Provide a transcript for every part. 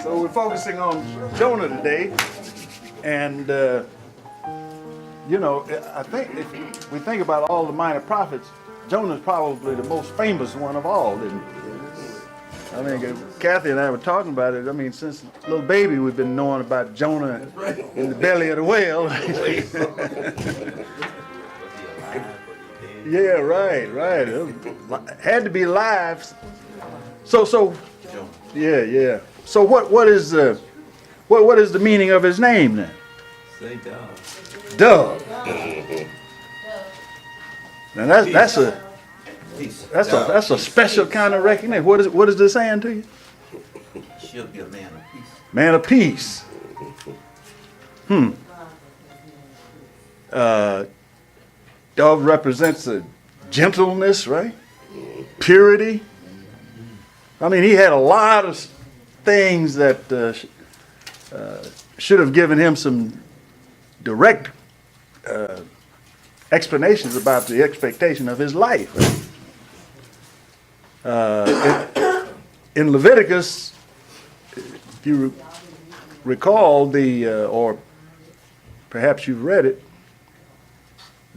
So we're focusing on Jonah today, and I think if we think about all the minor prophets, Jonah's probably the most famous one of all. I mean, Kathy and I were talking about it. I mean, since a little baby, we've been knowing about Jonah in the belly of the whale. Yeah, right. Had to be live. So, yeah. So what is the meaning of his name then? Say dove. Dove. Now that's a special kind of recognition. What is this saying to you? She'll be a man of peace. Man of peace. Dove represents a gentleness, right? Purity. I mean, he had a lot of things that should have given him some direct explanations about the expectation of his life. In Leviticus, if you recall or perhaps you've read it,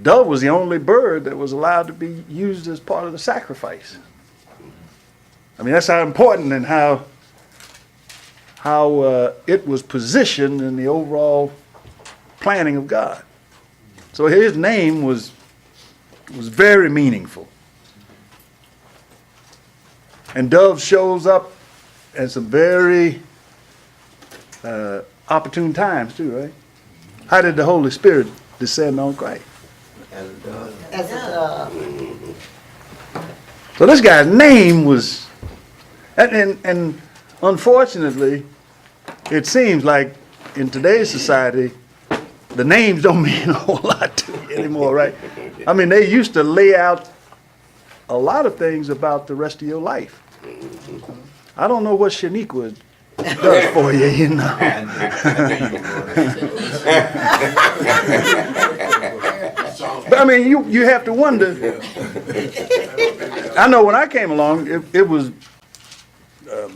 dove was the only bird that was allowed to be used as part of the sacrifice. I mean, that's how important and how it was positioned in the overall planning of God. So his name was very meaningful. And dove shows up at some very opportune times too, right? How did the Holy Spirit descend on Christ? As a dove. So this guy's name was, and unfortunately, it seems like in today's society, the names don't mean a whole lot to you anymore, right? I mean, they used to lay out a lot of things about the rest of your life. I don't know what Shaniqua does for you, you know. But I mean, you have to wonder. I know when I came along, it was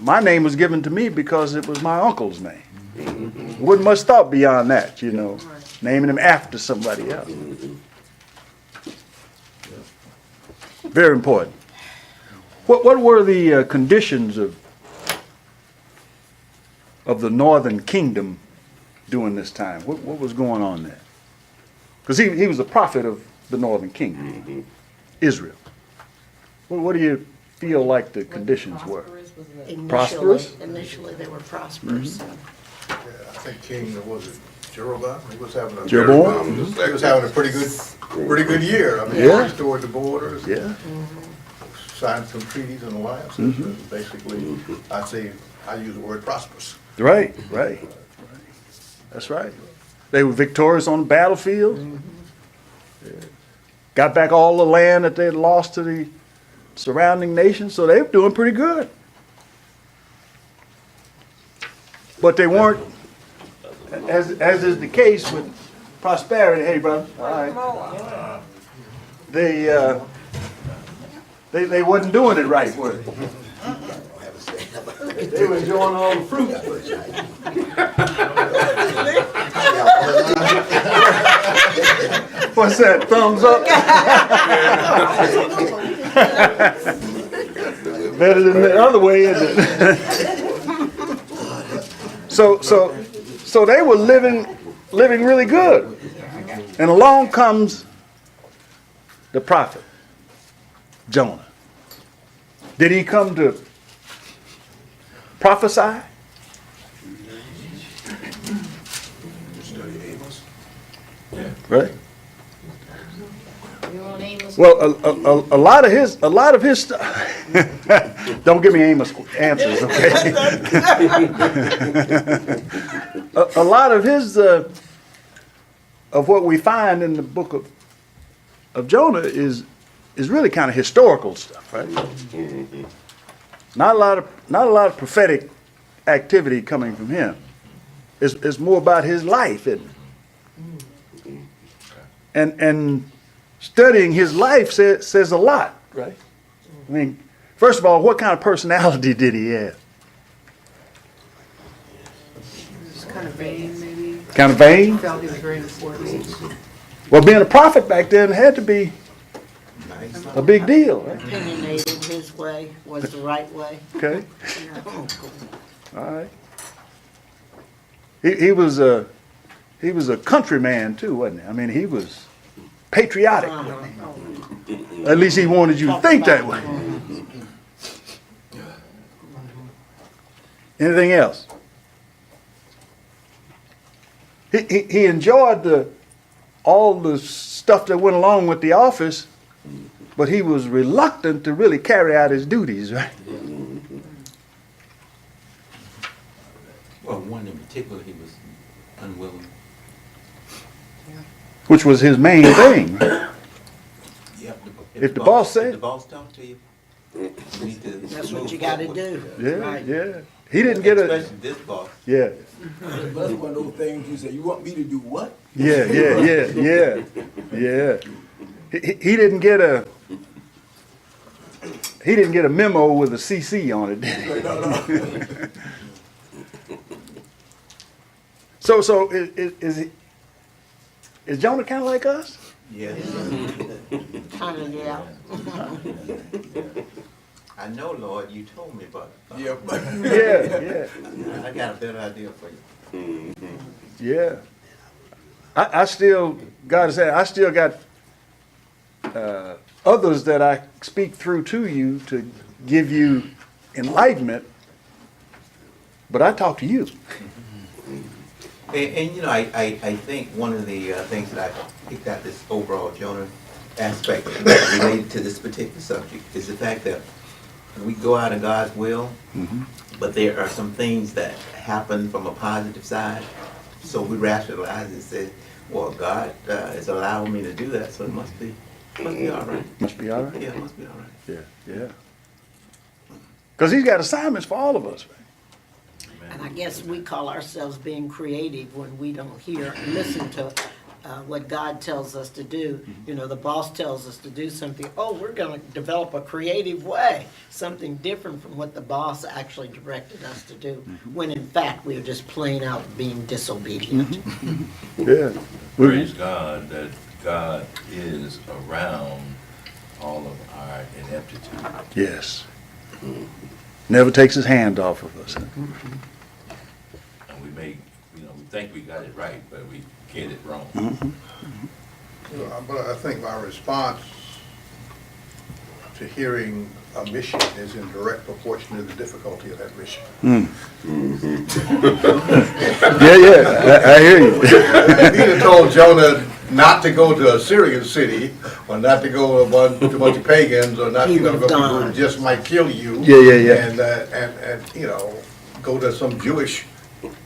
my name was given to me because it was my uncle's name. Wasn't much thought beyond that, you know, naming him after somebody else. Very important. What were the conditions of the northern kingdom during this time? What was going on there? Because he was a prophet of the northern kingdom, Israel. What do you feel like the conditions were? Prosperous? Initially, they were prosperous. Yeah, I think King, was it Jeroboam? He was having a Jeroboam? He was having a pretty good year. I mean, he Yeah. restored the borders. Yeah. Signed some treaties and alliances. And basically, I'd say I use the word prosperous. Right. That's right. They were victorious on the battlefield. Yeah. Got back all the land that they had lost to the surrounding nations, so they were doing pretty good. But they weren't, as is the case with prosperity. Hey, brother. All right. They wasn't doing it right, were they? They were enjoying all the fruit. What's that? Thumbs up? Better than the other way, isn't it? So they were living really good. And along comes the prophet, Jonah. Did he come to prophesy? Right? Well, a lot of his stuff. Don't give me Amos answers, okay? a lot of his of what we find in the book of Jonah is really kind of historical stuff, right? Not a lot of prophetic activity coming from him. It's more about his life, isn't it? And studying his life says a lot, right? I mean, First of all, what kind of personality did he have? It's kind of vain, maybe. Kind of vain? Felt he was very important. Well, being a prophet back then had to be a big deal, right? Opinionated his way was the right way. Okay, You know. all right. He was a countryman too, wasn't he? I mean, he was patriotic. At least he wanted you to think that way. Anything else? He enjoyed all the stuff that went along with the office, but he was reluctant to really carry out his duties, right? Well, one in particular, he was unwilling. Which was his main thing, right? Yep. If the boss said- If the boss talked to you, you need to That's what move you gotta forward. do. Yeah, Right. yeah. He didn't get a, Especially this boss. yeah, That's one of those things you say, you want me to do what? yeah. He didn't get a, memo with a CC on it, did he? So is Jonah kind of like us? Yes. Kind of, yeah. I know, Lord, you told me about it. Yeah, but Yeah, I got a better idea for you. yeah. I still, God has said, I still got others that I speak through to you to give you enlightenment, but I talk to you. And you know, I think one of the things that I picked out this overall Jonah aspect related to this particular subject is the fact that we go out of God's will, but there are some things that happen from a positive side. So we rationalize and say, well, God is allowing me to do that, so it must be all right. Must be all right. Yeah, it must be all right. Yeah. Because he's got assignments for all of us. And I guess we call ourselves being creative when we don't hear and listen to what God tells us to do. You know, the boss tells us to do something. Oh, we're going to develop a creative way, something different from what the boss actually directed us to do. When in fact we are just plain out being disobedient. Yeah. Praise God that God is around all of our ineptitude. Yes. Never takes his hand off of us. And we may, we think we got it right, but we get it wrong. But I think my response to hearing a mission is in direct proportion to the difficulty of that mission. Yeah, I hear you. If he'd have told Jonah not to go to a Syrian city, or not to go to a bunch of pagans, or not to go to people who just might kill you. Yeah. And go to some Jewish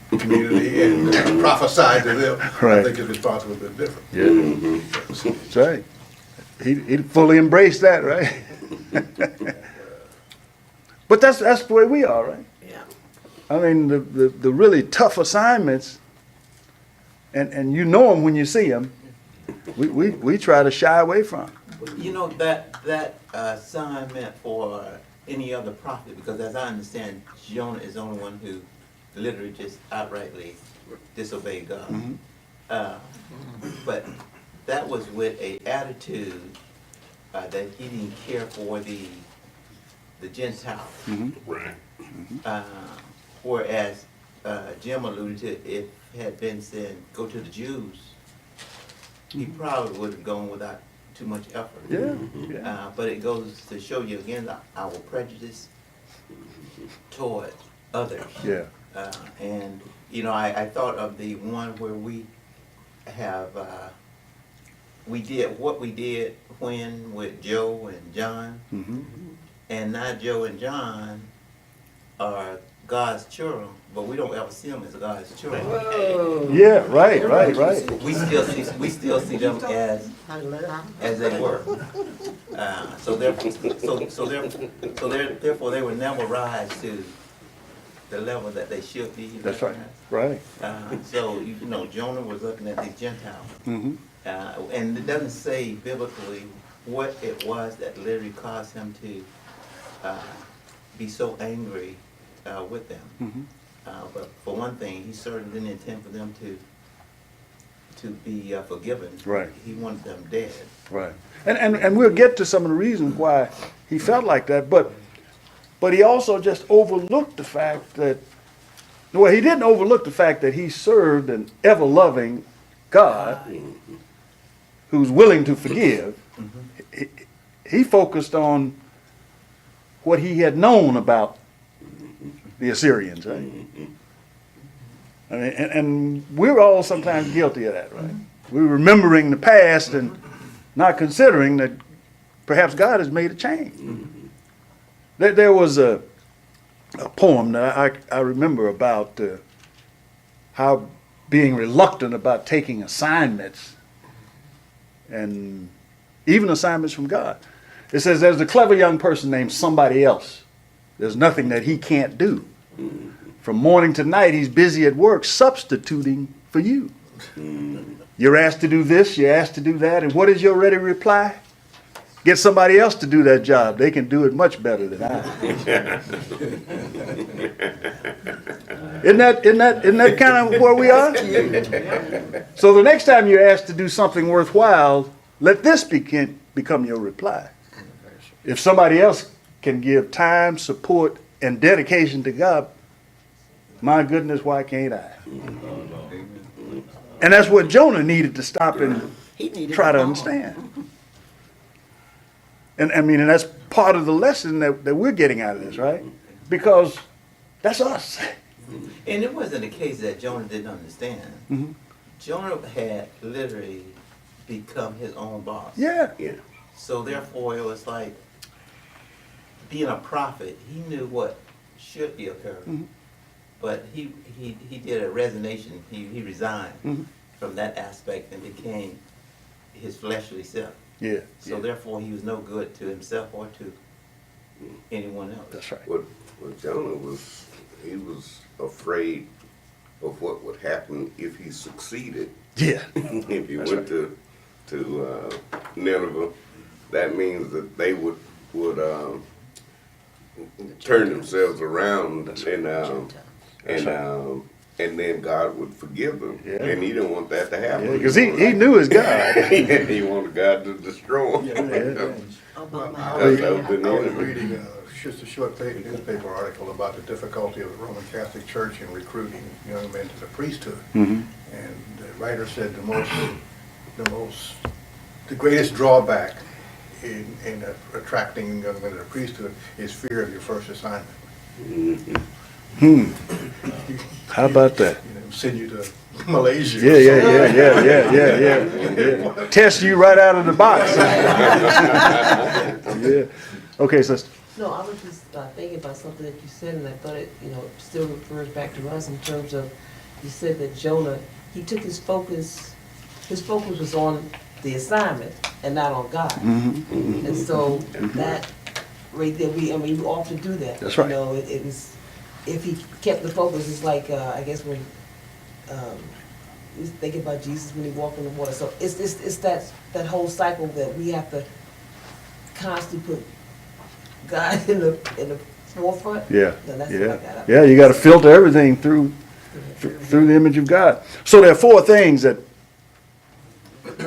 community and prophesy to them. Right. I think his response would have been different. Yeah. That's right. He fully embraced that, right? But that's the way we are, right? Yeah. I mean, the really tough assignments, and you know them when you see them, we try to shy away from. You know, that assignment for any other prophet, because as I understand, Jonah is the only one who literally just outrightly disobeyed God. But that was with a attitude that he didn't care for the Gentiles. Whereas Jim alluded to, if it had been said, go to the Jews, he probably would have gone without too much effort. Yeah. But it goes to show you again our prejudice toward others. Yeah. And you know, I thought of the one where we have we did what we did when with Joe and John, and now Joe and John are God's children, but we don't ever see them as God's children. Yeah, right. We still see them as they were. Therefore they will never rise to the level that they should be. That's right. So you know, Jonah was looking at these Gentiles, and it doesn't say biblically what it was that literally caused him to be so angry with them. But for one thing, he certainly didn't intend for them to be forgiven. Right. He wanted them dead. Right. And we'll get to some of the reasons why he felt like that, but he also just overlooked the fact that, well, he didn't overlook the fact that he served an ever-loving God who's willing to forgive. He focused on what he had known about the Assyrians, right? I mean, and we're all sometimes guilty of that, right? We're remembering the past and not considering that perhaps God has made a change. There was a poem that I remember about how being reluctant about taking assignments, and even assignments from God. It says there's a clever young person named somebody else. There's nothing that he can't do. From morning to night, he's busy at work substituting for you. You're asked to do this, you're asked to do that, and what is your ready reply? Get somebody else to do that job. They can do it much better than I. Isn't that kind of where we are? So the next time you're asked to do something worthwhile, let this become your reply. If somebody else can give time, support, and dedication to God, my goodness, why can't I? And that's what Jonah needed to stop and try to understand. And I mean, and that's part of the lesson that we're getting out of this, right? Because that's us. And it wasn't a case that Jonah didn't understand. Jonah had literally become his own boss. Yeah. So therefore, it was like being a prophet. He knew what should be occurring, but he did a resignation. He resigned from that aspect and became his fleshly self. Yeah. So therefore, he was no good to himself or to anyone else. That's right. What Jonah was, he was afraid of what would happen if he succeeded. Yeah. If he went to Nineveh, that means that they would turn themselves around and then God would forgive them. Yeah. And he didn't want that to happen. Because he knew his God. He wanted God to destroy him. I was reading just a short newspaper article about the difficulty of the Roman Catholic Church in recruiting young men to the priesthood. And the writer said the greatest drawback in attracting young men to the priesthood is fear of your first assignment. How about that? Send you to Malaysia. Yeah. Test you right out of the box. Yeah. Okay, sister. No, I was just thinking about something that you said, and I thought it, still refers back to us in terms of, you said that Jonah, he took his focus was on the assignment and not on God. And so that right there, we often do that. That's right. It was, if he kept the focus, it's like, I guess when, you think about Jesus when he walked on the water. So it's that whole cycle that we have to constantly put God in the forefront. Yeah. No, that's what I got. Yeah, you got to filter everything through the image of God. So there are four things that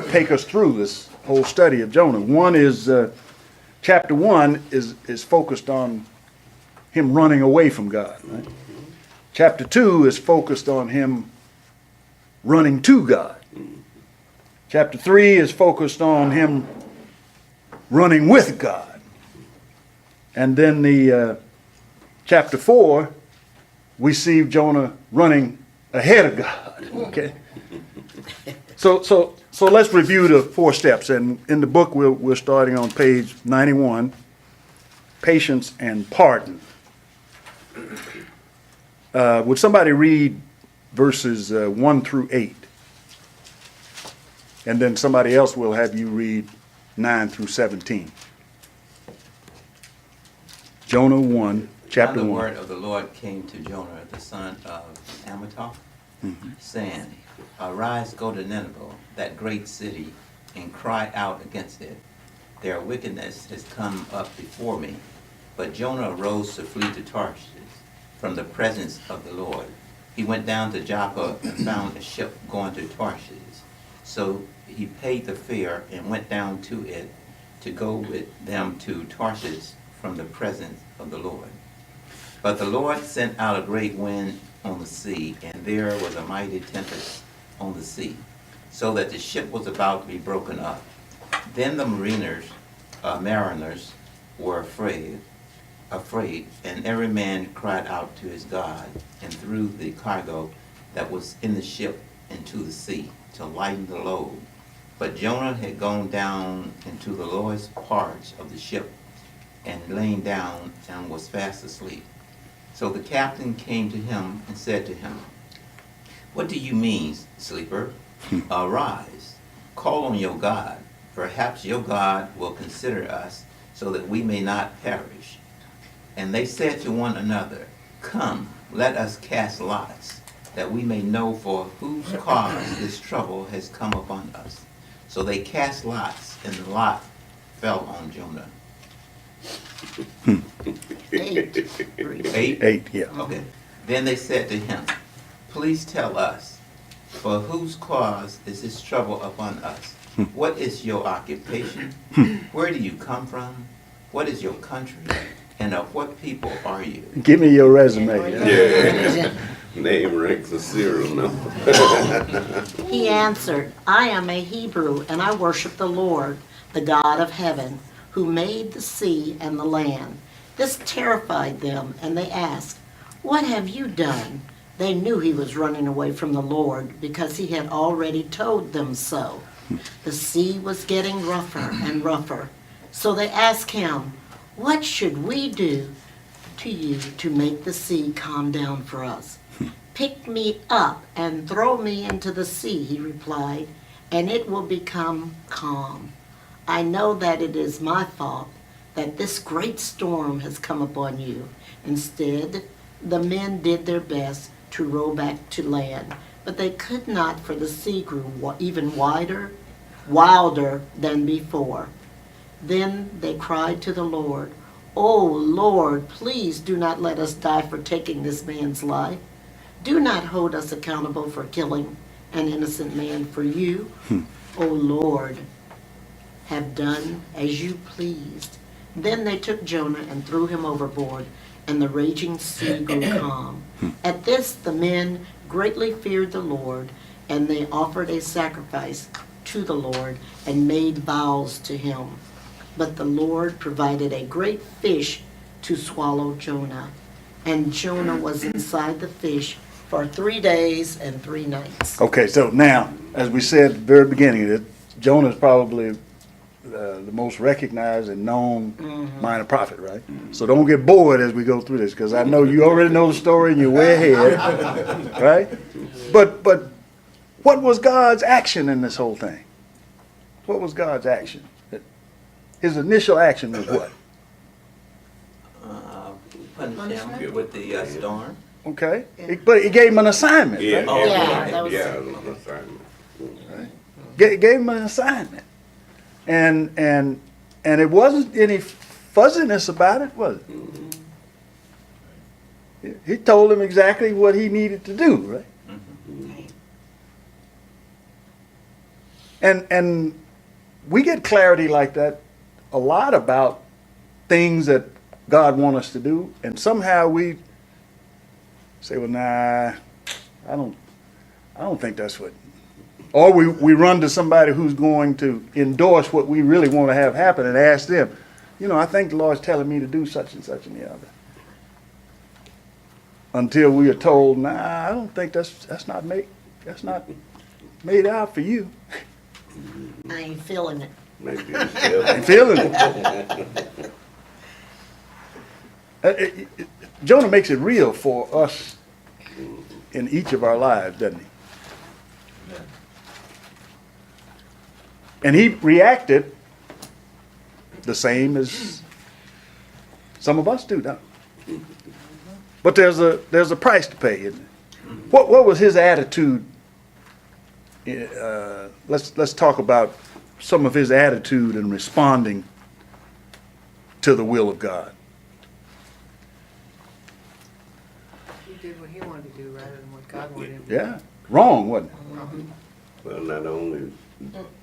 take us through this whole study of Jonah. One is chapter 1 is focused on him running away from God. Right? Chapter 2 is focused on him running to God. Chapter 3 is focused on him running with God. And then the chapter 4, we see Jonah running ahead of God. Okay. So let's review the 4 steps. And in the book, we're starting on page 91, patience and pardon. Would somebody read verses 1 through 8? And then somebody else will have you read 9 through 17. Jonah 1, chapter 1. Now the word of the Lord came to Jonah, the son of Amittai, saying, Arise, go to Nineveh, that great city, and cry out against it. Their wickedness has come up before me. But Jonah arose to flee to Tarshish from the presence of the Lord. He went down to Joppa and found a ship going to Tarshish. So he paid the fare and went down to it to go with them to Tarshish from the presence of the Lord. But the Lord sent out a great wind on the sea, and there was a mighty tempest on the sea, so that the ship was about to be broken up. Then the mariners were afraid, and every man cried out to his God, and threw the cargo that was in the ship into the sea to lighten the load. But Jonah had gone down into the lowest parts of the ship, and lain down and was fast asleep. So the captain came to him and said to him, "What do you mean, sleeper? Arise, call on your God. Perhaps your God will consider us, so that we may not perish." And they said to one another, "Come, let us cast lots, that we may know for whose cause this trouble has come upon us." So they cast lots, and the lot fell on Jonah. 8. 8? 8, yeah. Okay. Then they said to him, "Please tell us, for whose cause is this trouble upon us? What is your occupation? Where do you come from? What is your country? And of what people are you?" Give me your resume. Yeah. Name, rank, and serial number. He answered, "I am a Hebrew, and I worship the Lord, the God of heaven, who made the sea and the land." This terrified them, and they asked, "What have you done?" They knew he was running away from the Lord, because he had already told them so. The sea was getting rougher and rougher. So they asked him, "What should we do to you to make the sea calm down for us?" "Pick me up and throw me into the sea," he replied, "and it will become calm. I know that it is my fault that this great storm has come upon you." Instead, the men did their best to row back to land, but they could not, for the sea grew even wilder than before. Then they cried to the Lord, "O Lord, please do not let us die for taking this man's life. Do not hold us accountable for killing an innocent man, for you, O Lord, have done as you pleased." Then they took Jonah and threw him overboard, and the raging sea grew calm. At this the men greatly feared the Lord, and they offered a sacrifice to the Lord and made vows to him. But the Lord provided a great fish to swallow Jonah, and Jonah was inside the fish for 3 days and 3 nights. Okay, so now, as we said at the very beginning, that Jonah is probably the most recognized and known minor prophet, right? So don't get bored as we go through this, because I know you already know the story and you're way ahead, right? But what was God's action in this whole thing? What was God's action? His initial action was what? Punish him with the storm. Okay, but he gave him an assignment, Yeah, right? Oh, yeah, that was- yeah, it was an assignment. Gave him an assignment, and it wasn't any fuzziness about it, was it? He told him exactly what he needed to do, right? And we get clarity like that a lot about things that God wants us to do, and somehow we say, "Well, nah, I don't think that's what." Or we run to somebody who's going to endorse what we really want to have happen and ask them, "I think the Lord's telling me to do such and such and the other." Until we are told, "Nah, I don't think that's not made out for you." I ain't feeling it. Maybe it's I'm feeling it. Jonah makes it real for us in each of our lives, doesn't he? And he reacted the same as some of us do, don't we? But there's a price to pay, isn't there? What was his attitude? Let's talk about some of his attitude in responding to the will of God. he wanted to do rather than what God wanted him to do. Yeah, wrong, wasn't it? Well, not only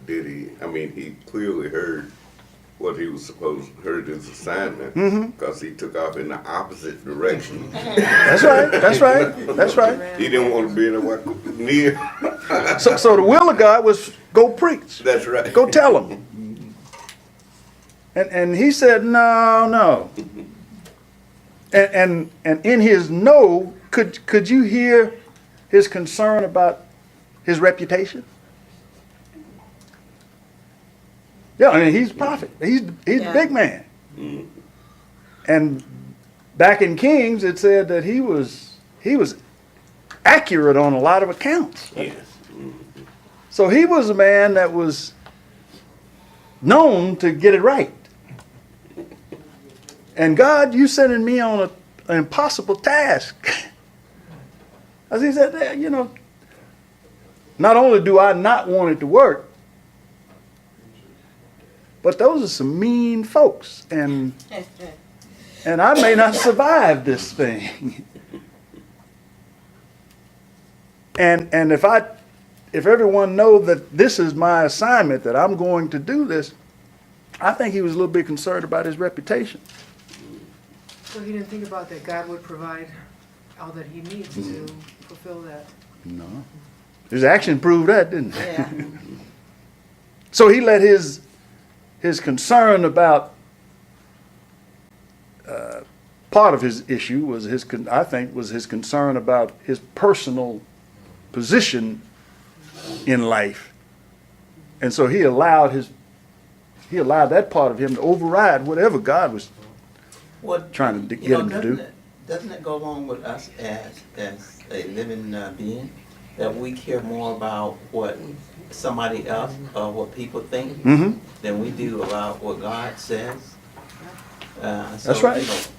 did he, I mean, he clearly heard what he was heard his assignment, because he took off in the opposite direction. That's right, that's right, that's right. He didn't want to be anywhere near. So the will of God was go preach, That's right. go tell them. And he said, no. And in his no, could you hear his concern about his reputation? Yeah, I mean, he's a prophet. He's a big man. And back in Kings, it said that he was accurate on a lot of accounts. Yes. So he was a man that was known to get it right. And God, you sending me on an impossible task. As he said, you know, not only do I not want it to work, but those are some mean folks, and I may not survive this thing. And if everyone know that this is my assignment, that I'm going to do this, I think he was a little bit concerned about his reputation. So he didn't think about that God would provide all that he needs to fulfill that. No. His action proved that, didn't it? Yeah. So he let his concern about part of his issue was his concern about his personal position in life, and so he allowed that part of him to override whatever God was trying to get him to do. Doesn't it go along with us as a living being, that we care more about what somebody else or what people think than we do about what God says? That's right.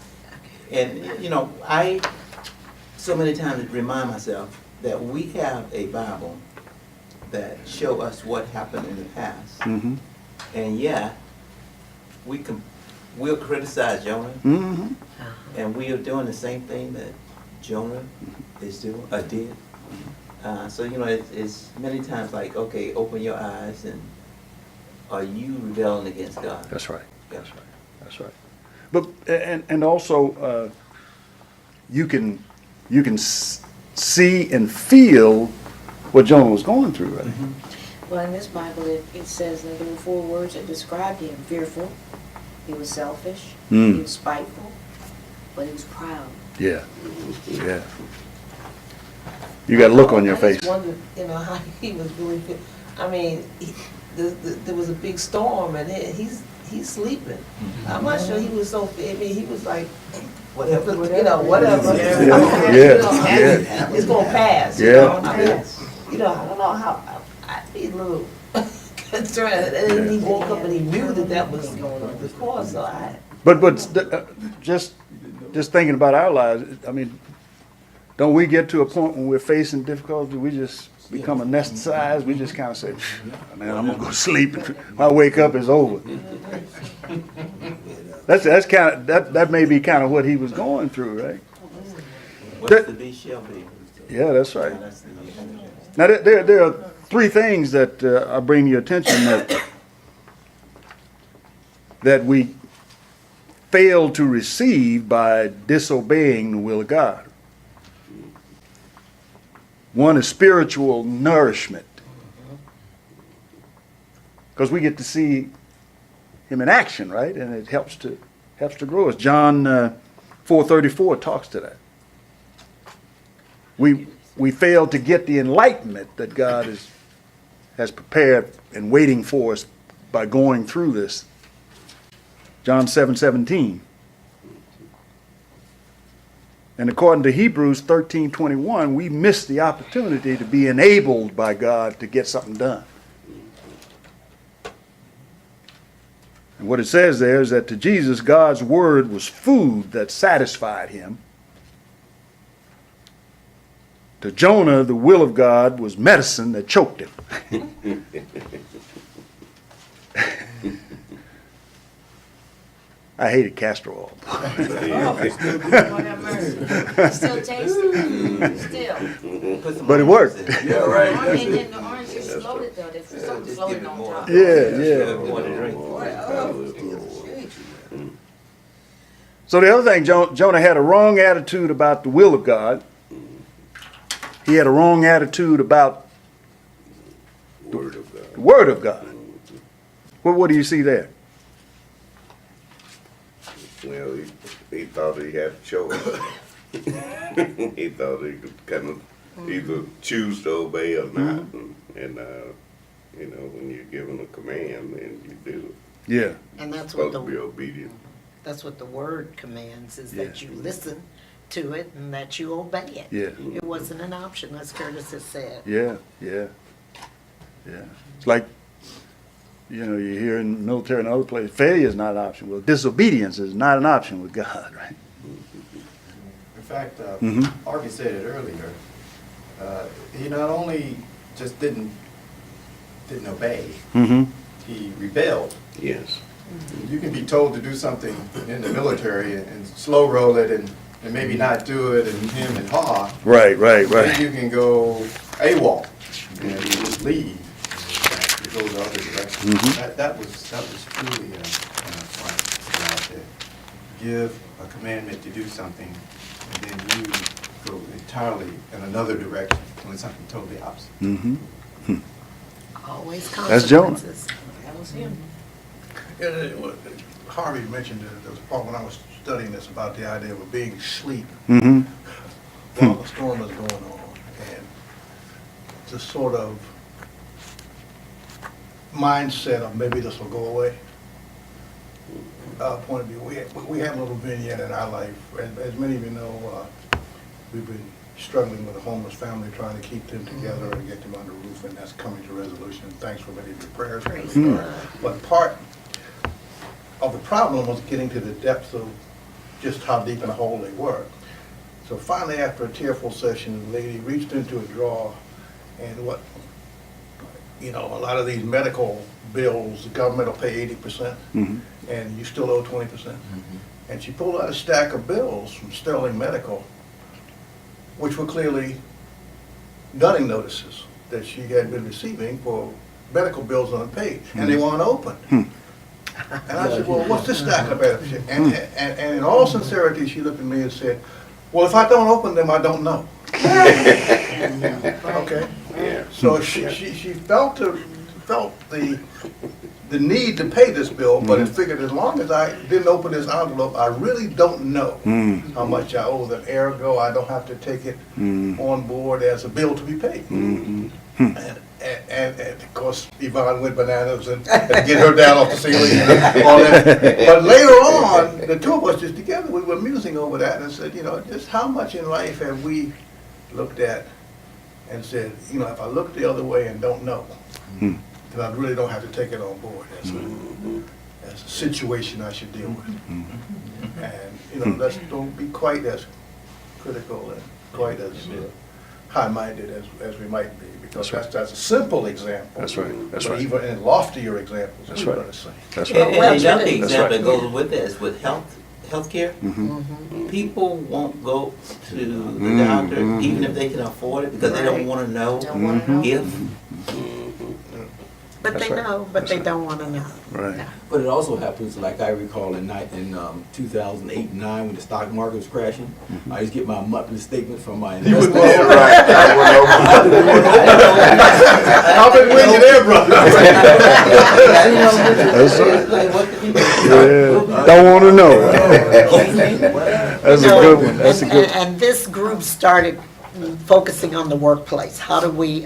I so many times remind myself that we have a Bible that show us what happened in the past, and yet we'll criticize Jonah, and we are doing the same thing that Jonah is doing, did. So it's many times like, okay, open your eyes, and are you rebelling against God? That's right. Yeah. That's right. But and also you can see and feel what Jonah was going through, right? Well, in this Bible, it says that there were 4 words that described him: fearful, he was selfish, he was spiteful, but he was proud. Yeah. Yeah. You got a look on your I face. just wondered, how he was really. I mean, there was a big storm, and he's sleeping. I'm not sure he was so. I mean, he was like, whatever. Whatever. Yeah. It's gonna pass. Yeah. I mean, I don't know how. I'd be a little concerned, and then he woke up and he knew that was the cause. So just thinking about our lives, I mean, don't we get to a point when we're facing difficulty, we just become anesthetized? We just kind of say, man, I'm gonna go to sleep. When I wake up, it's over. That's kind of that may be kind of what he was going through, right? What's to be shall be. Yeah, that's right. That's the- Now there are 3 things that I bring to your attention that we fail to receive by disobeying the will of God. One is spiritual nourishment, because we get to see him in action, right? And it helps to grow us. John 4:34 talks to that. We fail to get the enlightenment that God has prepared and waiting for us by going through this. John 7:17. And according to Hebrews 13:21, we miss the opportunity to be enabled by God to get something done. And what it says there is that to Jesus, God's word was food that satisfied him. To Jonah, the will of God was medicine that choked him. I hated castor oil. Lord have mercy. Still tastes it, still. Put some But it onions worked. in it. Yeah, right. And then the orange juice floated though, there's something Just floating give it on more. top. Yeah. More to drink. So the other thing, Jonah had a wrong attitude about the will of God. He had a wrong attitude about Word of God. the Word of God. What do you see there? Well, he thought he had a choice. He thought he could kind of either choose to obey or not. And you know, when you're given a command, then you do it. Yeah. And that's You're what supposed to be the, obedient. that's what the word commands, is that Yeah. you listen to it and that you obey it. Yeah. It wasn't an option, as Curtis has said. Yeah. It's like, you know, you hear in the military and other places, failure is not an option. Well, disobedience is not an option with God, right? In fact, Mhm. Harvey said it earlier, he not only just didn't obey, Mm-hmm. he rebelled. Yes. You can be told to do something in the military and slow roll it and maybe not do it and hem and haw. Right. Then you can go AWOL and you just leave. You go the other direction. Mhm. That was truly right to give a commandment to do something and then you go entirely in another direction, doing something totally opposite. Mm-hmm. Always That's Jonah. consequences. That was him. Harvey mentioned that there was a part when I was studying this about the idea of being asleep Mm-hmm. while the storm is going on. And this sort of mindset of maybe this will go away. Point of view, we have a little vignette in our life. As many of you know, we've been struggling with a homeless family, trying to keep them together and get them under roof, and that's coming to resolution. Thanks for many of your prayers. Praise Mm. God. But part of the problem was getting to the depths of just how deep in a hole they were. So finally, after a tearful session, the lady reached into a drawer, and a lot of these medical bills, the government will pay 80%, Mm-hmm. and you still owe 20%. And she pulled out a stack of bills from Sterling Medical, which were clearly dunning notices that she had been receiving for medical bills unpaid, and they weren't open. And I said, well, what's this stack of bills? And in all sincerity, she looked at me and said, well, if I don't open them, I don't know. Okay? Yeah. So she felt the need to pay this bill, but it figured as long as I didn't open this envelope, I really don't know how much I owe them. Ergo, I don't have to take it on board as a bill to be paid. And of course, Yvonne went bananas and had to get her down off the ceiling and all that. But later on, the two of us just together, we were musing over that and said, just how much in life have we looked at and said, if I look the other way and don't know, then I really don't have to take it on board as a situation I should deal with. And, let's don't be quite as critical and quite as high-minded as we might be, because that's a simple example. That's right. That's But right. even in loftier examples, That's we're right. going to say. That's And right. Well, another that's example right. that goes with this, with healthcare, Mm-hmm. people won't go to the doctor even if they can afford it because they don't want to know Don't wanna know. if. But That's they right. know, but they don't want to know. Right. But it also happens, like I recall in 2008 and 9 when the stock market was crashing, I used to get my monthly statement from my investors. I've been with you there, brother. That's right. Like, what the people- Yeah. Don't want to know. That's a good one. That's a And- good. And this group started focusing on the workplace. How do we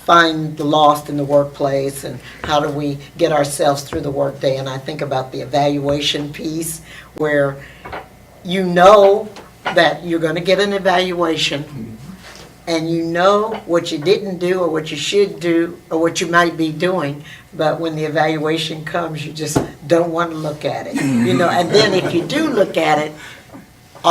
find the lost in the workplace, and how do we get ourselves through the workday? And I think about the evaluation piece, where you know that you're going to get an evaluation, and you know what you didn't do or what you should do or what you might be doing, but when the evaluation comes, you just don't want to look at it. And then if you do look at it,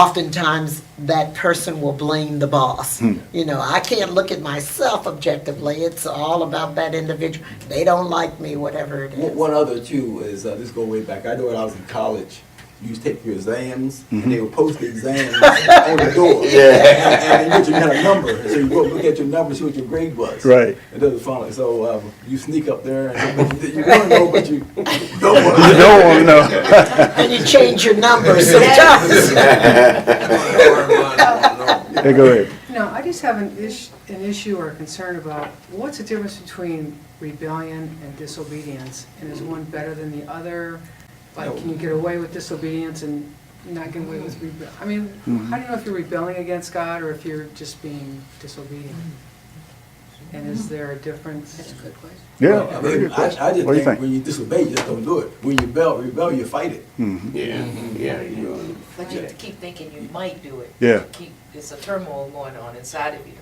oftentimes that person will blame the boss. You know, I can't look at myself objectively. It's all about that individual. They don't like me, whatever it is. One other too is, this go way back, I know when I was in college, you used to take your exams, and they would post the exams on the door. And you had a number, and so you go look at your number, see what your grade was. Right. It doesn't follow. So you sneak up there, and you want to know, but you don't want You to. don't want to know. And you change your numbers sometimes. Hey, go ahead. No, I just have an issue or a concern about what's the difference between rebellion and disobedience? And is one better than the other? Like, can you get away with disobedience and not get away with rebellion? I mean, how do you know if you're rebelling against God or if you're just being disobedient? And is there a difference? That's a good question. Yeah. I very mean, good question. I just What do you think think? when you disobey, you just don't do it. When you rebel, you fight it. Yeah, you But you keep thinking you might do it. Yeah. It's a turmoil going on inside of you.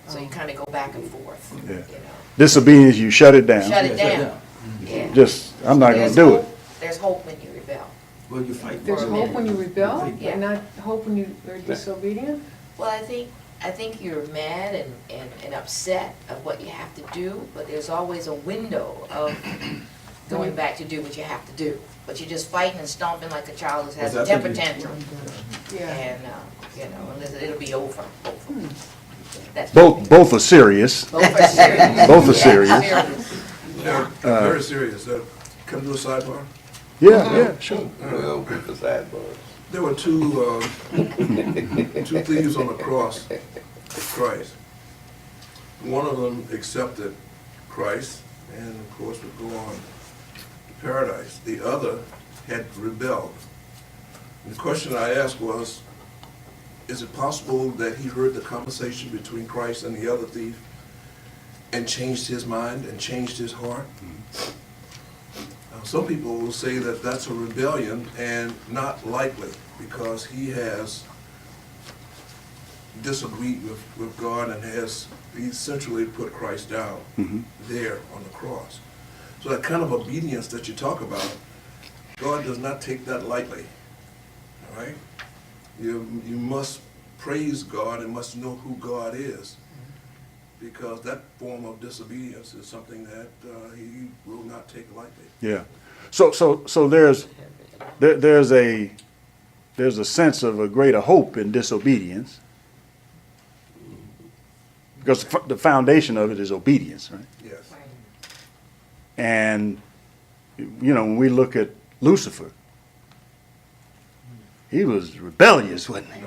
So you kind of go back and forth, Yeah. you know. Disobedience, you shut it down. Shut it Yeah, down. Yeah. Just, I'm not going There's to do it. hope- There's hope when you rebel. Well, you fight. There's For a hope minute. when you rebel Yeah. and not hope when you are disobedient? Well, I think you're mad and upset of what you have to do, but there's always a window of going back to do what you have to do. But you're just fighting and stomping like a child that has a Well, that's temper what you- tantrum. Yeah. And, you know, and it'll be over. That's Both are serious. Both are serious. Both are Yeah, serious. Very serious. Come to a sidebar. Yeah, sure. well, with the sidebars. There were two thieves on the cross of Christ. One of them accepted Christ and of course would go on to paradise. The other had rebelled. And the question I asked was, is it possible that he heard the conversation between Christ and the other thief and changed his mind and changed his heart? Some people will say that that's a rebellion and not likely because he has disagreed with God and has essentially put Christ down there on the cross. So that kind of obedience that you talk about, God does not take that lightly, all right? You must praise God and must know who God is, because that form of disobedience is something that he will not take lightly. Yeah. So there's a sense of a greater hope in disobedience, because the foundation of it is obedience, right? Yes. And you know, when we look at Lucifer, he was rebellious, wasn't he?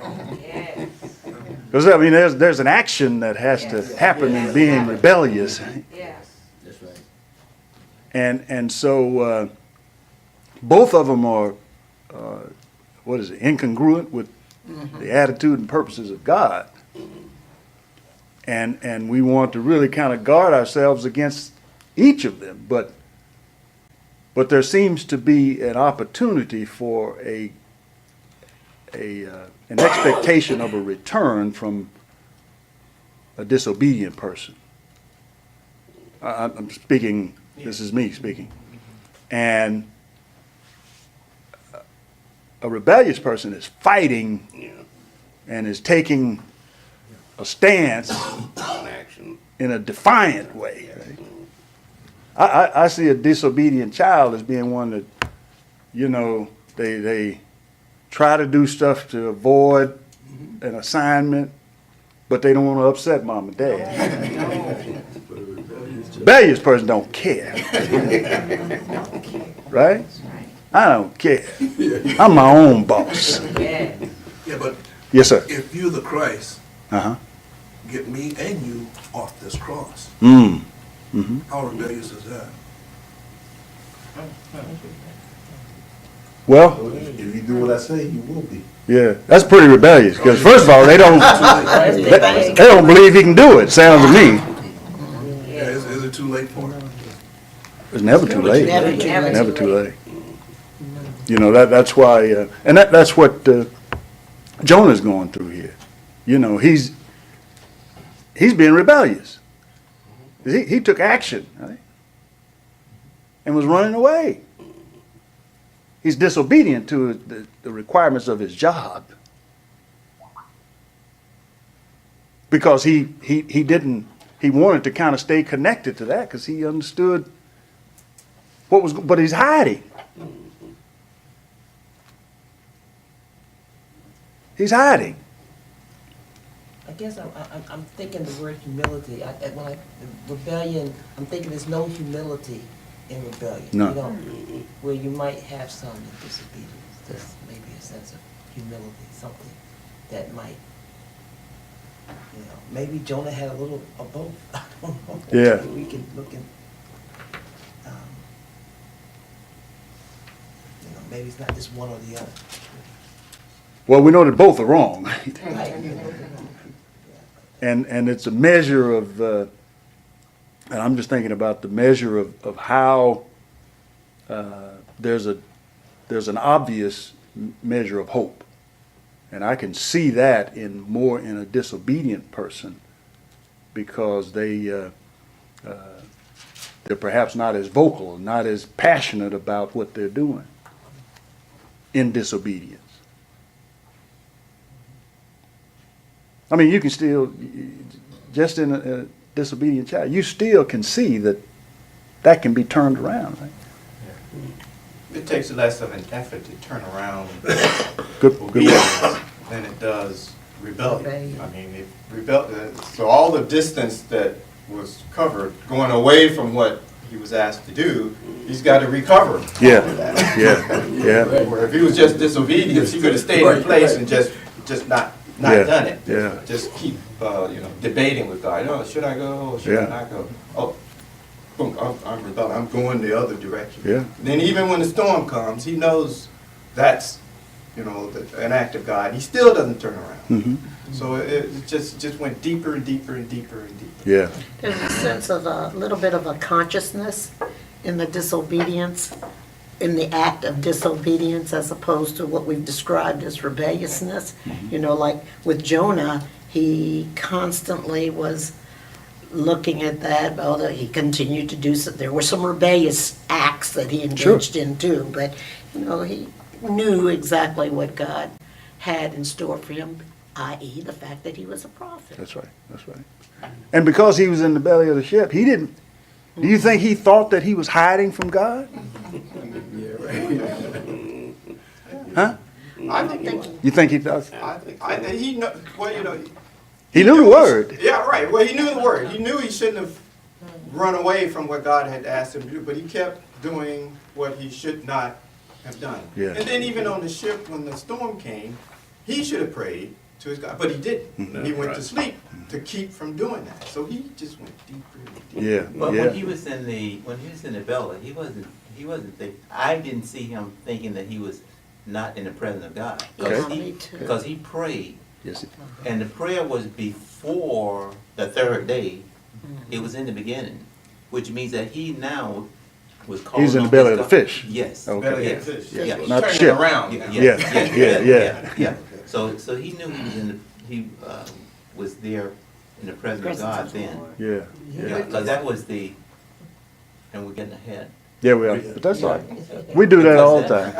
Yes. Because I mean, there's an action that has to happen in being rebellious, Yes. That's right. and so both of them are incongruent with the attitude and purposes of God, and we want to really kind of guard ourselves against each of them, but there seems to be an opportunity for an expectation of a return from a disobedient person. I'm speaking, this is me speaking. And a rebellious person is fighting and is taking a stance Action. in a defiant way. Right? I see a disobedient child as being one that, you know, they try to do stuff to avoid an assignment, but they don't want to upset mom and dad. Rebellious person don't care. Right? I don't care. I'm my own boss. Yes. Yeah, but Yes, sir. if you're the Christ, Uh-huh. get me and you off this cross. Mm-hmm. How rebellious is that? Well, If you do what I say, you will be. yeah, that's pretty rebellious, because first of all, they don't believe he can do it, sounds to me. Yeah, is it too late for it? It's never too late. Never too late. Never too late. You know, that's why, and that's what Jonah's going through here. You know, he's being rebellious. He took action, right? And was running away. He's disobedient to the requirements of his job. Because he didn't, he wanted to kind of stay connected to that because he understood what was, but he's hiding. He's hiding. I guess I'm thinking the word humility. Rebellion, I'm thinking there's no humility in rebellion. No. You know, where you might have some in disobedience. There's maybe a sense of humility, something that might, you know, maybe Jonah had a little of both. I don't know. Yeah. We can look at, you know, maybe it's not just one or the other. Well, we know that both are wrong. Right. And it's a measure of, and I'm just thinking about the measure of how there's an obvious measure of hope. And I can see that more in a disobedient person because they're perhaps not as vocal, not as passionate about what they're doing in disobedience. I mean, you can still, just in a disobedient child, you still can see that can be turned around, right? It takes less of an effort to turn around Good obedience word. than it does rebellion. Rebellion. I mean, so all the distance that was covered, going away from what he was asked to do, he's got to recover. Yeah, all of that. yeah. Where if he was just disobedience, he could have stayed in place and just not Yeah, done it. yeah. Just keep, debating with God. Oh, should I go or should I Yeah. not go? Oh, boom, I'm rebelling. I'm going the other direction. Yeah. Then even when the storm comes, he knows that's, an act of God. He still doesn't turn around. Mm-hmm. So it just went deeper and deeper and deeper and deeper. Yeah. There's a sense of a little bit of a consciousness in the disobedience, in the act of disobedience, as opposed to what we've described as rebelliousness. You know, like with Jonah, he constantly was looking at that, although he continued to do so. There were some rebellious acts that he engaged in too, but, he knew exactly what God had in store for him, i.e. the fact that he was a prophet. That's right. That's right. And because he was in the belly of the ship, he didn't. Do you think he thought that he was hiding from God? Huh? I think You think he does? I think he know. Well, He knew the word. Yeah, right. Well, he knew the word. He knew he shouldn't have run away from what God had asked him to do, but he kept doing what he should not have done. Yeah. And then even on the ship, when the storm came, he should have prayed to his God, but he didn't. He went to sleep to keep from doing that. So he just went deeper and deeper. Yeah. But Yeah. when he was in the belly, he wasn't thinking, I didn't see him thinking that he was not in the presence of God. Okay. Because he prayed, Yes. and the prayer was before the third day. It was in the beginning, which means that he now was calling. He's in the on belly his of the God. fish. Yes. Okay. Belly Yes. of the fish. Yeah. Not the Turning ship. around. Yeah. So he knew he was there in the presence of God then. Yeah. Yeah, because that was and we're getting ahead. Yeah, we are. But that's all right. We do that all the time.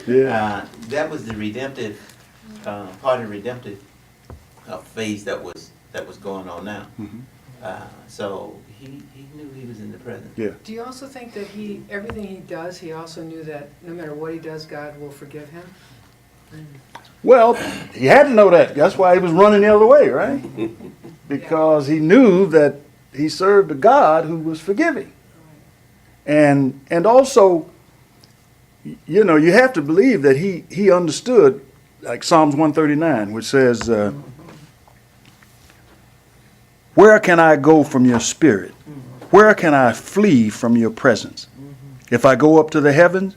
Yeah. That was the redemptive, part of the redemptive phase that was going on now. So he knew he was in the presence. Yeah. Do you also think that everything he does, he also knew that no matter what he does, God will forgive him? Well, he had to know that. That's why he was running the other way, right? Because he knew that he served a God who was forgiving. And also, you have to believe that he understood, like Psalms 139, which says, where can I go from your spirit? Where can I flee from your presence? If I go up to the heavens,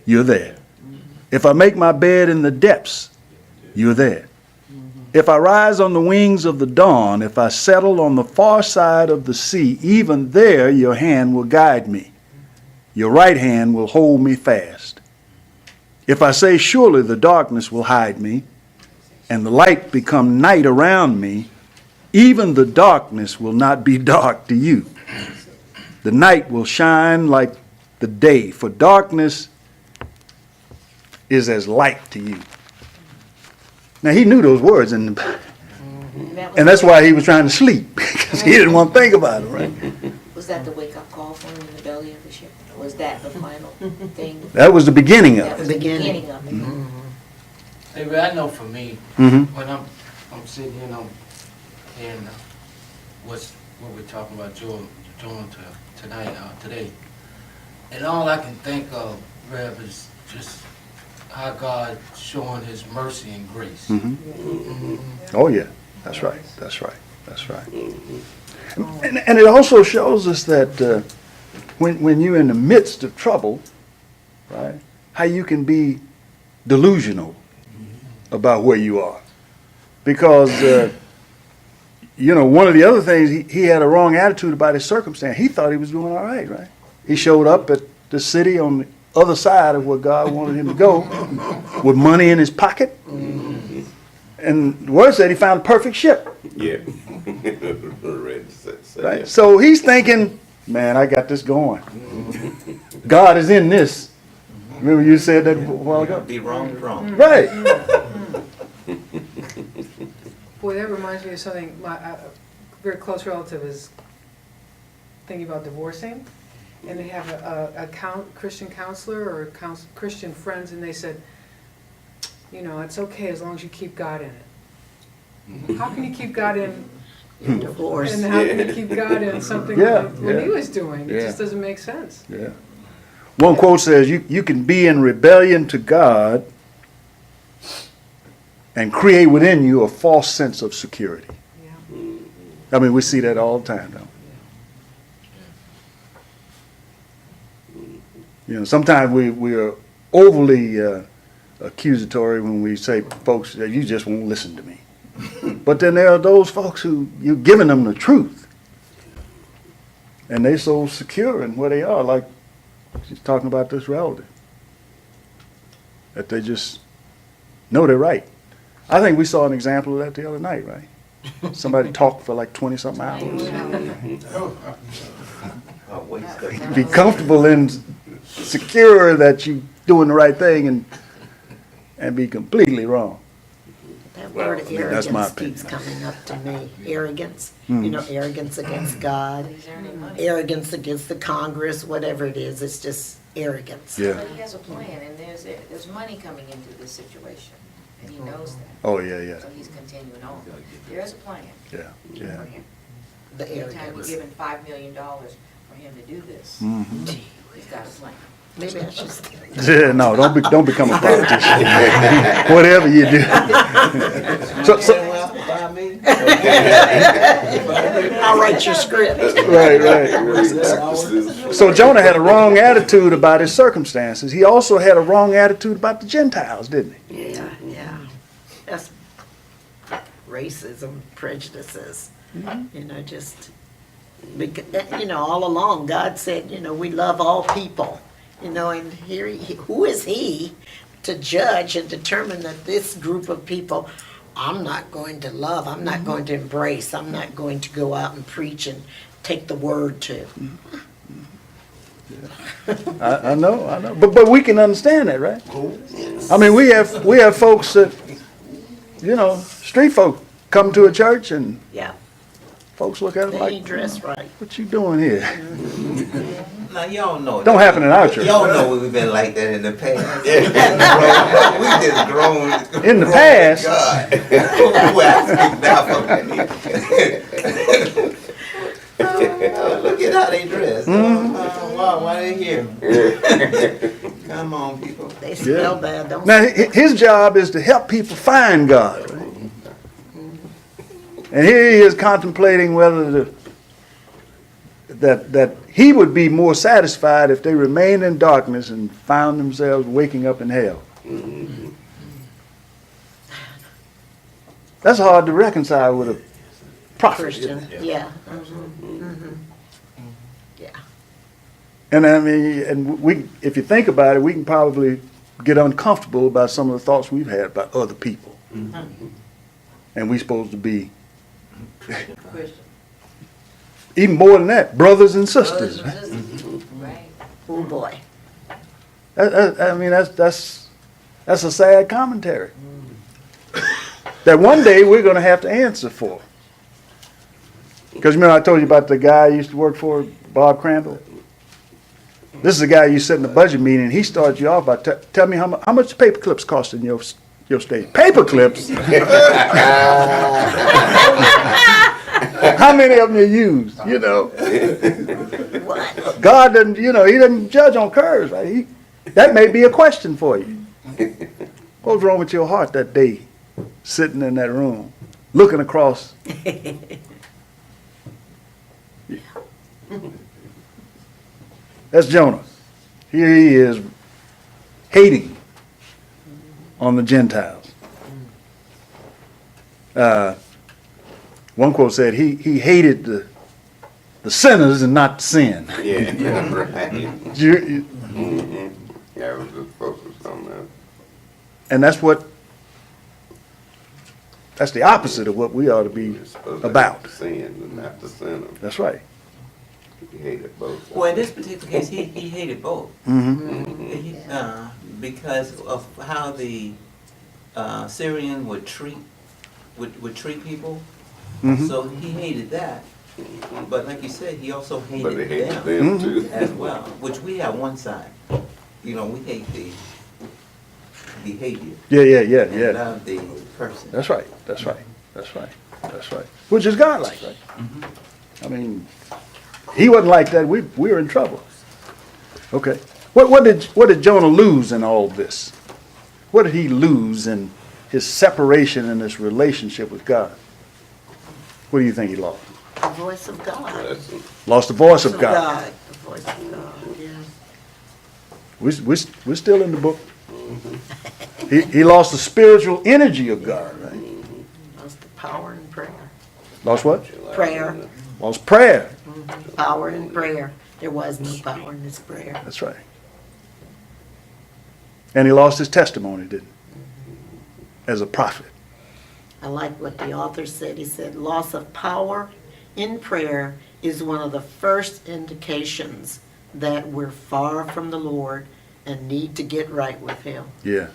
you're there. If I make my bed in the depths, you're there. If I rise on the wings of the dawn, if I settle on the far side of the sea, even there your hand will guide me. Your right hand will hold me fast. If I say, surely the darkness will hide me, and the light become night around me, even the darkness will not be dark to you. The night will shine like the day, for darkness is as light to you. Now, he knew those words, and that's why he was trying to sleep, because he didn't want to think about it, right? Was that the wake-up call for him in the belly of the ship? Or was that the final thing? That was the beginning of That it. was the beginning of it. Hey, but I know for me, Mhm. when I'm sitting here and I'm hearing what we're talking about doing today, and all I can think of, Rev, is just how God showing His mercy and grace. Oh, yeah, that's right, that's right, that's right. And it also shows us that when you're in the midst of trouble, right, how you can be delusional about where you are. Because, one of the other things, he had a wrong attitude about his circumstance. He thought he was doing all right, right? He showed up at the city on the other side of where God wanted him to go with money in his pocket. And the word said he found a perfect ship. Yeah. Ready to say Right? that. So he's thinking, man, I got this going. God is in this. Remember you said that a while ago? Be wrong is wrong. Right. Boy, that reminds me of something, a very close relative is thinking about divorcing, and they have a Christian counselor or Christian friends, and they said, it's okay as long as you keep God in it. How can you keep God in Divorce. and how can you keep God in something Yeah, like what he yeah. was doing? It Yeah. just doesn't make sense. Yeah. One quote says, you can be in rebellion to God and create within you a false sense of security. Yeah. I mean, we see that all the time, don't we? Sometimes we are overly accusatory when we say, folks, that you just won't listen to me. But then there are those folks who you're giving them the truth. And they're so secure in where they are, like she's talking about this relative, that they just know they're right. I think we saw an example of that the other night, right? Somebody talked for like 20-something hours. A waste of Be comfortable and secure that you're doing the right thing and be completely wrong. That word that's my arrogance keeps coming up to me. Arrogance, arrogance against God, He's earning money. arrogance against the Congress, whatever it is, it's just arrogance. Yeah. But he has a plan, and there's money coming into this situation, and he knows that. Oh, yeah, yeah, So he's continuing on. There is a plan yeah, yeah. for him. The Anytime we're arrogance. given $5 million for him to do this, Mhm. he's got a plan. Maybe I should stay. Yeah, no, don't become a politician. Whatever you do. So, I'll write your script. right. So Jonah had a wrong attitude about his circumstances. He also had a wrong attitude about the Gentiles, didn't he? Yeah. That's racism, prejudices, just, all along, God said, we love all people, and here, who is he to judge and determine that this group of people, I'm not going to love, I'm not going to embrace, I'm not going to go out and preach and take the word to. I know. But we can understand that, right? I mean, we have folks that, street folk come to a church and Yeah, folks look at them they like, ain't dressed right. what you doing here? Now, y'all know. Don't happen in our church. Y'all know we've been like that in the past. We just grown. In the grown past. with God. Well, I speak now for look at how they dress. Wow, why they here? Come on, people. They smell bad, don't Now, they? his job is to help people find God, right? And here he is contemplating whether that he would be more satisfied if they remained in darkness and found themselves waking up in hell. That's hard to reconcile with a prophet. Christian, yeah. Yeah. And I mean, if you think about it, we can probably get uncomfortable about some of the thoughts we've had about other people. And we're supposed to be, even more than that, brothers and sisters. Right. Oh, boy. I mean, that's a sad commentary. that one day we're going to have to answer for. Because remember I told you about the guy I used to work for, Bob Crandall? This is the guy you sit in the budget meeting, and he starts you off by, tell me how much paper clips cost in your state. Paper clips? How many of them you use, you know? God doesn't, he doesn't judge on curves, right? That may be a question for you. What was wrong with your heart that day, sitting in that room, looking across? That's Jonah. Here he is, hating on the Gentiles. One quote said he hated the sinners and not the sin. Yeah, right. You, Yeah, I was just focused on that. and that's the opposite of what we ought to be You're supposed to about. hate the sin and not the sinner. That's right. You hated both. Well, in this particular case, he hated both. Because of how the Syrian would treat people. So he hated that. But like you said, he also But they hated hated them them too. as well, which we have one side. We hate the behavior Yeah. and love the person. That's right. Which is God-like, right? I mean, he wasn't like that. We were in trouble. Okay. What did Jonah lose in all this? What did he lose in his separation and his relationship with God? What do you think he lost? The voice of God. Lost the voice of God. The voice of God, yeah. We're still in the book. He lost the spiritual energy of God, right? Lost the power in prayer. Lost what? Prayer. Lost prayer. Power in prayer. There was no power in his prayer. That's right. And he lost his testimony, didn't he? As a prophet. I like what the author said. He said, loss of power in prayer is one of the first indications that we're far from the Lord and need to get right with him. Yeah.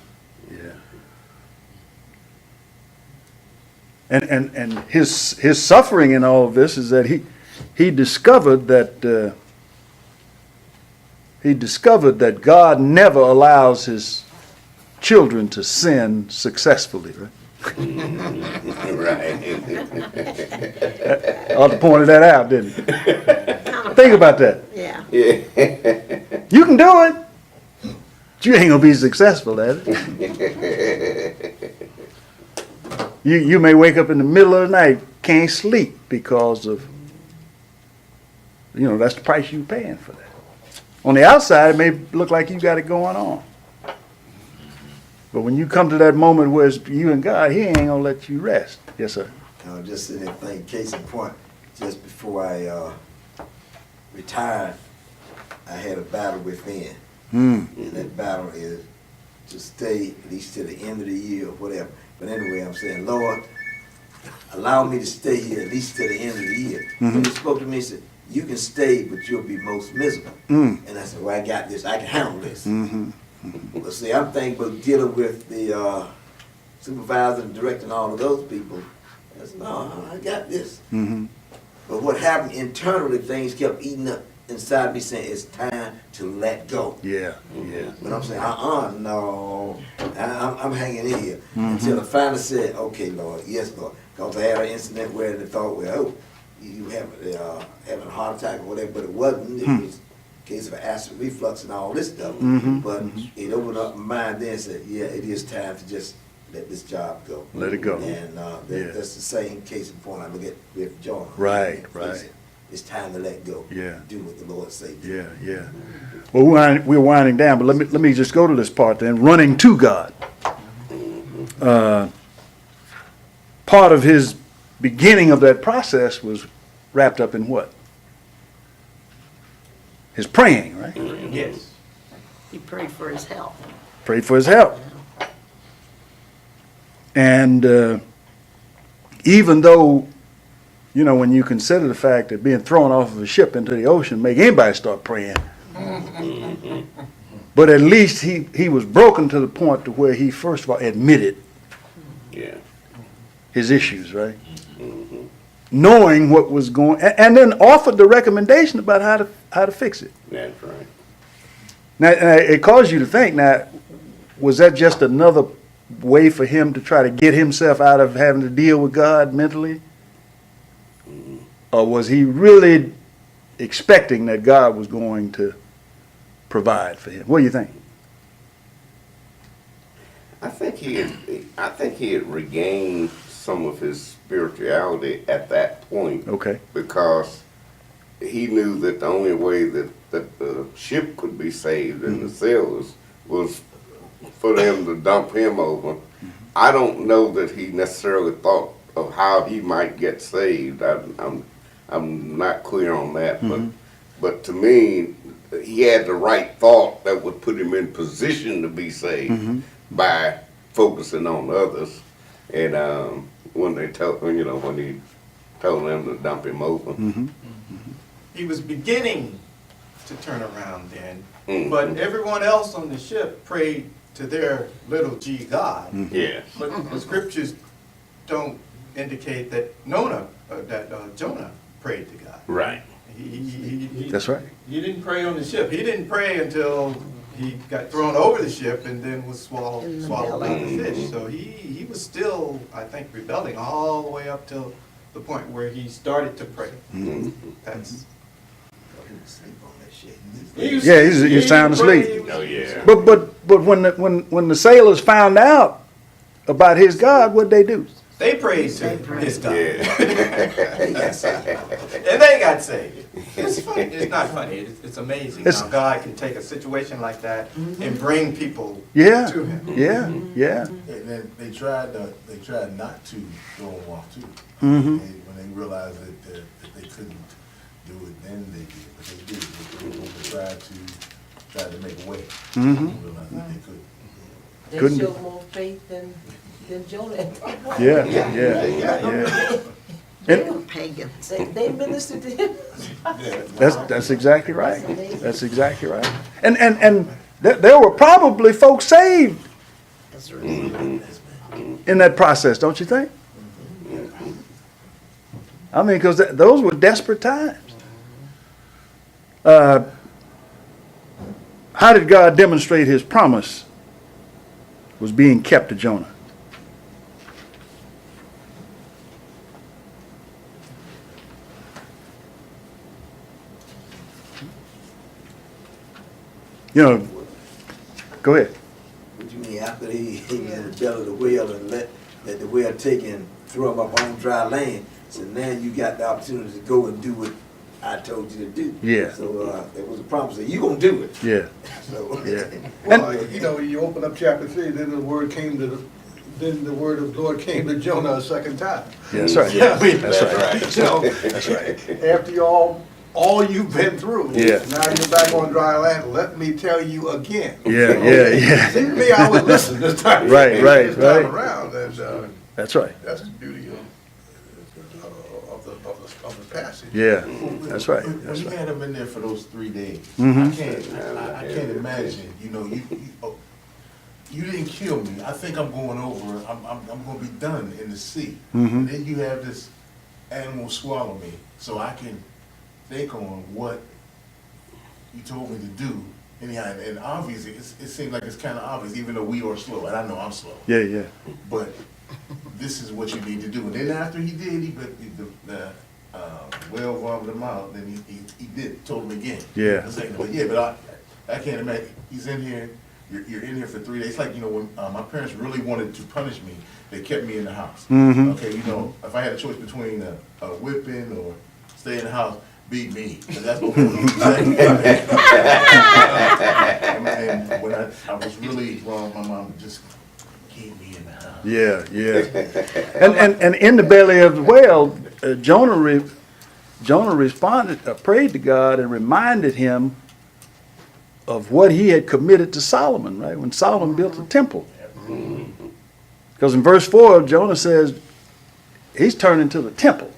And his suffering in all of this is that he discovered that God never allows his children to sin successfully, right? Right. I ought to point that out, didn't he? Think about that. Yeah. You can do it. But you ain't gonna be successful at it. You may wake up in the middle of the night, can't sleep because of, that's the price you're paying for that. On the outside, it may look like you got it going on. But when you come to that moment where it's you and God, he ain't gonna let you rest. Yes, sir. Just sitting there thinking, case in point, just before I retired, I had a battle within. And that battle is to stay at least to the end of the year or whatever. But anyway, I'm saying, Lord, allow me to stay here at least to the end of the year. And he spoke to me and said, you can stay, but you'll be most miserable. And I said, well, I got this. I can handle this. But see, I'm thinking about dealing with the supervisor and director and all of those people. I said, no, I got this. But what happened internally, things kept eating up inside me saying, it's time to let go. Yeah. But I'm saying, no, I'm hanging in here. Until I finally said, okay, Lord, yes, Lord. Because I had an incident where they thought, well, you having a heart attack or whatever, but it wasn't. It was a case of acid reflux and all this stuff. But it opened up my mind then and said, yeah, it is time to just let this job go. Let it go. And that's the same case in point I look at with Jonah. Right. It's time to let go. Yeah. Do what the Lord says. Yeah. Well, we're winding down, but let me just go to this part then. Running to God. Part of his beginning of that process was wrapped up in what? His praying, right? Yes. He prayed for his health. Prayed for his help. And even though, when you consider the fact that being thrown off of a ship into the ocean make anybody start praying. But at least he was broken to the point to where he first of all admitted his issues, right? Knowing what was going, and then offered the recommendation about how to fix it. That's right. Now, it caused you to think, now, was that just another way for him to try to get himself out of having to deal with God mentally? Or was he really expecting that God was going to provide for him? What do you think? I think he had regained some of his spirituality at that point. Okay. Because he knew that the only way that the ship could be saved and the sailors was for them to dump him over. I don't know that he necessarily thought of how he might get saved. I'm not clear on that, but to me, he had the right thought that would put him in position to be saved by focusing on others. And when he told them to dump him over. He was beginning to turn around then, but everyone else on the ship prayed to their little g God. Yeah. But the scriptures don't indicate that Jonah prayed to God. Right. That's right. He didn't pray on the ship. He didn't pray until he got thrown over the ship and then was swallowed by the fish. So he was still, I think, rebelling all the way up till the point where he started to pray. That's. Yeah, he's sound asleep. Oh yeah. But when the sailors found out about his God, what'd they do? They prayed to his God. Yeah. And they got saved. It's funny. It's not funny. It's amazing how God can take a situation like that and bring people to him. Yeah. And then they tried not to throw him off too. When they realized that they couldn't do it, then they did. But they did. They tried to make a way. Realized that they couldn't. They Couldn't showed more faith than Jonah. Yeah. They were pagans. They ministered to him. That's exactly right. That's exactly right. And there were probably folks saved That's right. in that process, don't you think? I mean, because those were desperate times. How did God demonstrate his promise was being kept to Jonah? Go ahead. What you mean, after he was in the belly of the whale and let the whale take and throw him up on dry land, so now you got the opportunity to go and do what I told you to do. Yeah. So it was a promise that you're going to do it. Yeah. So, Yeah. Well, you open up chapter 3, then the word of the Lord came to Jonah a second time. Yeah, that's right. Yeah, That's right. So, That's right. after all you've been through, Yeah. now you're back on dry land, let me tell you again. Yeah. See, me, I would listen this time. Right. This time around, and, That's right. that's the beauty of the passage. Yeah, that's right. When you had him in there for those 3 days, Mhm. I can't imagine. You didn't kill me. I think I'm going over. I'm going to be done in the sea. And then you have this animal swallow me, so I can think on what you told me to do. Anyhow, and obviously, it seems like it's kind of obvious, even though we are slow, and I know I'm slow. Yeah. But this is what you need to do. And then after he did, the whale vomited him out. Then he did, told him again. Yeah. But I can't imagine. He's in here. You're in here for 3 days. It's like, when my parents really wanted to punish me, they kept me in the house. Okay, if I had a choice between a whipping or stay in the house, beat me. And that's what and when I was really wrong, my mom just keep me in the house. Yeah. And in the belly of the whale, Jonah responded, prayed to God and reminded him of what he had committed to Solomon, right? When Solomon built the temple. Because in verse 4, Jonah says he's turning to the temple.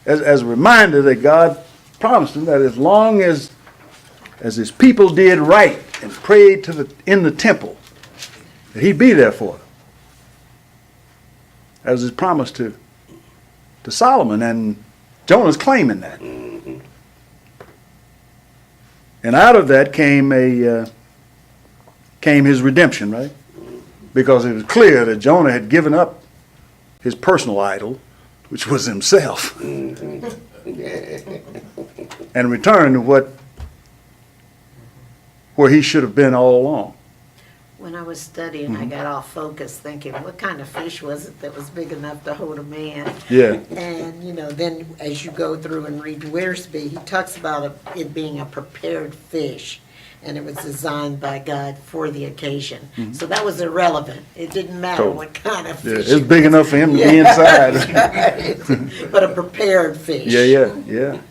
As a reminder that God promised him that as long as his people did right and prayed in the temple, that he'd be there for them. as is promised to Solomon, and Jonah's claiming that. And out of that came his redemption, right? Because it was clear that Jonah had given up his personal idol, which was himself, and returned to where he should have been all along. When I was studying, I got off focus thinking, what kind of fish was it that was big enough to hold a man? Yeah. And, then as you go through and read Wearsby, he talks about it being a prepared fish, and it was designed by God for the occasion. So that was irrelevant. It didn't matter Totally. what kind of Yeah, fish. it's big enough for him to be inside. Right. But a prepared fish. Yeah.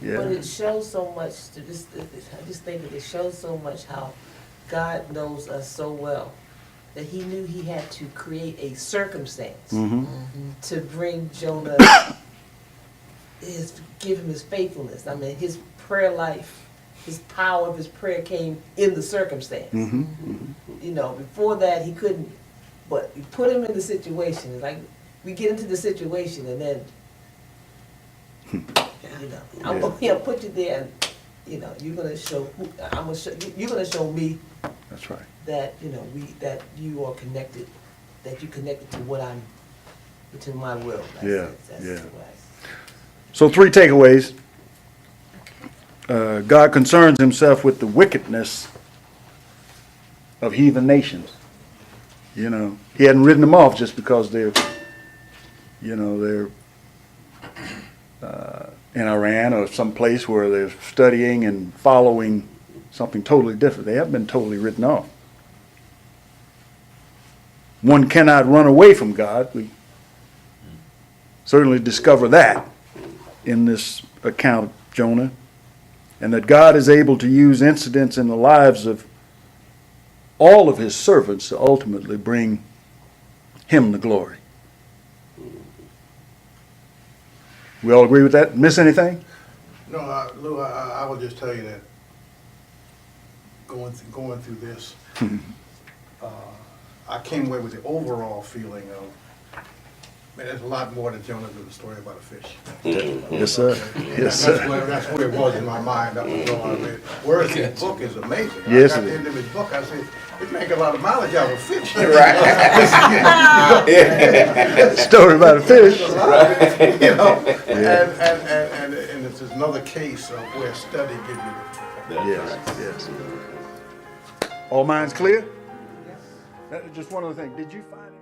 But it shows so much, I just think that it shows so much how God knows us so well that he knew he had to create a circumstance to bring Jonah, give him his faithfulness. I mean, his prayer life, his power of his prayer came in the circumstance. Before that he couldn't, but you put him in the situation. It's like we get into the situation and then, I'm gonna put you there and, you're gonna show, you're gonna show me. That's right. That, that you are connected, that you connected to to my will. That's the way So 3 takeaways. God concerns himself with the wickedness of heathen nations. He hadn't written them off just because they're in Iran or some place where they're studying and following something totally different. They haven't been totally written off. One cannot run away from God. We certainly discover that in this account of Jonah, and that God is able to use incidents in the lives of all of his servants to ultimately bring him the glory. We all agree with that? Miss anything? No, Lou, I will just tell you that going through this, I came away with the overall feeling of, there's a lot more to Jonah than the story about a fish. Yes, sir. Yes, sir. That's where it was in my mind. That was all I read. Whereas his book is amazing. Yes, I got it the is. end of his book, I said, it make a lot of mileage out of a fish. Story about a fish. And it's another case of where study gives you the Yes. All minds clear? Just one other thing. Did you find